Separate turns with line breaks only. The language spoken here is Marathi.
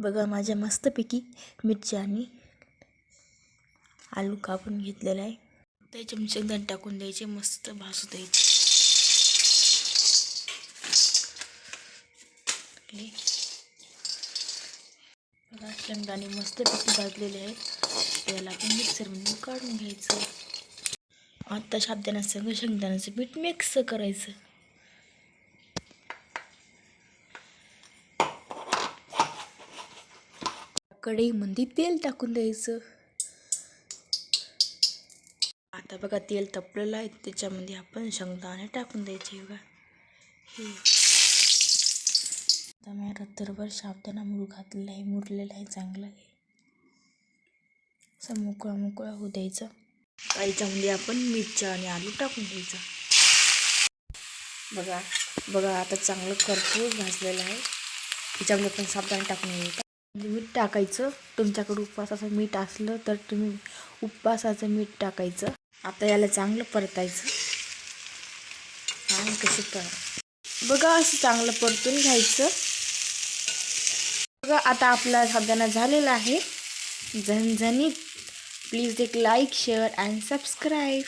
बघा माझ्या मस्तपैकी मिरची आणि आलू कापून घेतलेला आहे. त्याच्या शेंगदाणे टाकून द्यायचे, मस्त भाजू द्यायचे. बघा शेंगदाणे मस्तपैकी भाजलेले आहेत. याला आपण मिक्सरमधून काढून घ्यायचं. आता साबुदाण्यासंग शेंगदाण्याचं पीठ मिक्स करायचं. कढईमध्ये तेल टाकून द्यायचं. आता बघा तेल तपलेलं आहे, त्याच्यामध्ये आपण शेंगदाणे टाकून द्यायचे. बघा हे आता मी रात्रभर साबुदाणा घातलेला आहे, मुरलेला आहे, चांगला आहे. असं मोकळा होऊ द्यायचा. याच्यामध्ये आपण मिरच्या आणि आलू टाकून द्यायचा. बघा आता चांगलं करपूस भाजलेलं आहे. त्याच्यामध्ये आपण साबुदाणा टाकून घ्यायचा. मीठ टाकायचं. तुमच्याकडे उपवासाचं मीठ असलं तर तुम्ही उपवासाचं मीठ टाकायचं. आता याला चांगलं परतायचं. आणि बघा असं चांगलं परतून घ्यायचं. बघा आता आपला साबुदाणा झालेला आहे झणझणीत. प्लीज एक लाईक, शेअर अँड सबस्क्राईब.